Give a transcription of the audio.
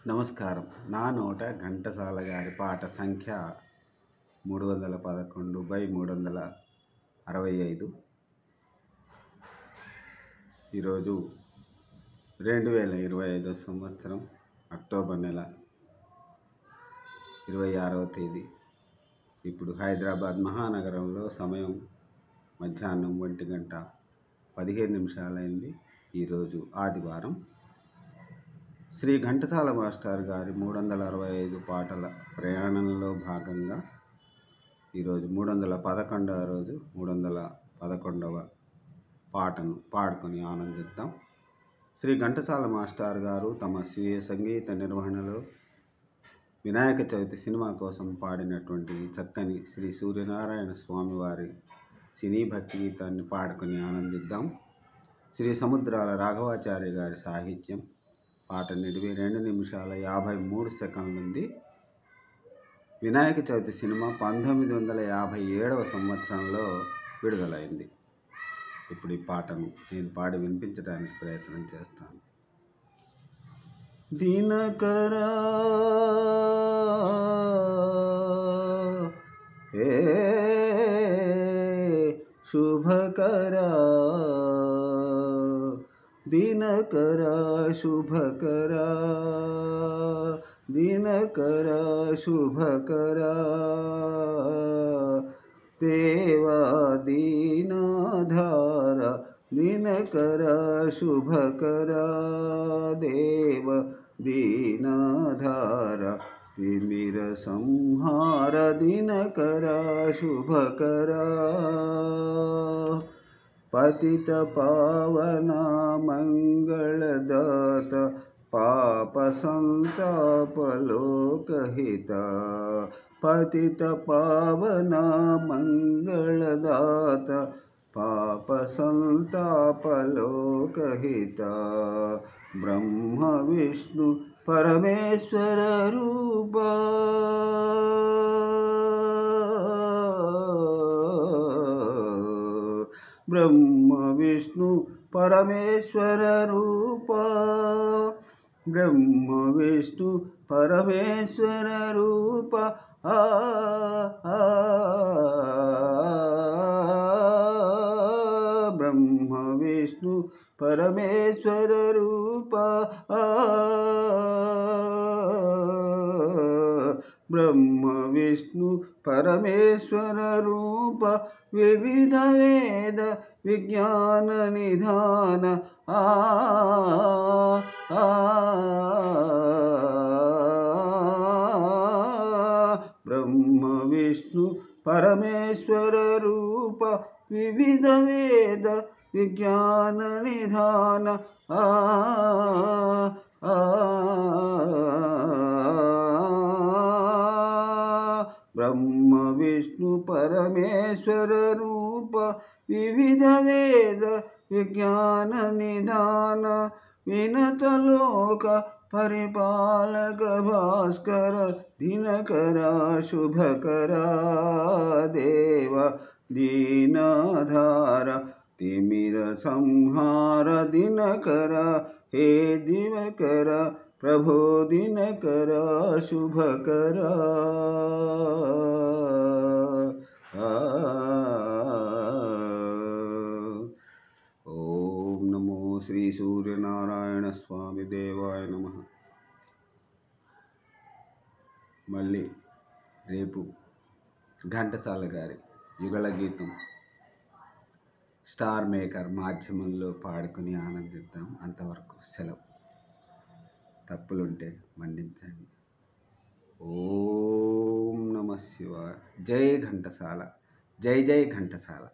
నమస్కారం. నా నోట ఘంటసాల గారి పాట సంఖ్య 311/365. ఈరోజు 2025 సంవత్సరం అక్టోబర్ నెల 26వ తేదీ. ఇప్పుడు హైదరాబాద్ మహానగరంలో సమయం మధ్యాహ్నం 1:15 అయింది. ఈరోజు ఆదివారం. శ్రీ ఘంటసాల మాస్టర్ గారి 365 పాటల ప్రయాణంలో భాగంగా ఈరోజు 311వ రోజు 311వ పాటను పాడుకొని ఆనందిద్దాం. శ్రీ ఘంటసాల మాస్టర్ గారు తమ స్వీయ సంగీత నిర్వహణలో వినాయక చవితి సినిమా కోసం పాడినటువంటి చక్కని శ్రీ సూర్యనారాయణ స్వామి వారి సినీ భక్తి గీతాన్ని పాడుకొని ఆనందిద్దాం. శ్రీ సముద్రాల రాఘవాచార్య గారి సాహిత్యం. పాట నిడివి 2 నిమిషాల 53 సెకండ్లు ఉంది. వినాయక చవితి సినిమా 1957వ సంవత్సరంలో విడుదలైంది. ఇప్పుడు ఈ పాటను నేను పాడి వినిపించడానికి ప్రయత్నం చేస్తాను. దినకరా శుభకరా దినకరా శుభకరా దినకరా శుభకరా దేవా దీనాధార దినకరా శుభకరా దేవ దీనాధార తిమిర సంహార దినకరా శుభకరా పతిత పావన మంగళదాత పాప సంతాప లోకహిత పతిత పావన మంగళదాత పాప సంతాప లోకహిత బ్రహ్మ విష్ణు పరమేశ్వర రూపా బ్రహ్మ విష్ణు పరమేశ్వర రూపా బ్రహ్మ విష్ణు పరమేశ్వర రూపా బ్రహ్మ విష్ణు పరమేశ్వర రూపా బ్రహ్మ విష్ణు పరమేశ్వర రూప వివిధ వేద విజ్ఞాన నిధాన బ్రహ్మ విష్ణు పరమేశ్వర రూప వివిధ వేద విజ్ఞాన నిధాన బ్రహ్మ విష్ణు పరమేశ్వర రూప వివిధ వేద విజ్ఞాన నిధాన వినతలోక పరిపాలక భాస్కర దినకరా శుభకరా దేవ దీనాధార తిమిర సంహార దినకరా హే దివకర ప్రభో దినకరా శుభకరా ఓం నమో శ్రీ సూర్యనారాయణ స్వామి దేవాయ నమః. మళ్ళీ రేపు ఘంటసాల గారి యుగళ గీతం స్టార్ మేకర్ మాధ్యమంలో పాడుకుని ఆనందిద్దాం. అంతవరకు సెలవు. తప్పులుంటే మన్నించండి. ఓం నమః శివాయ. జై ఘంటసాల. జై జై ఘంటసాల.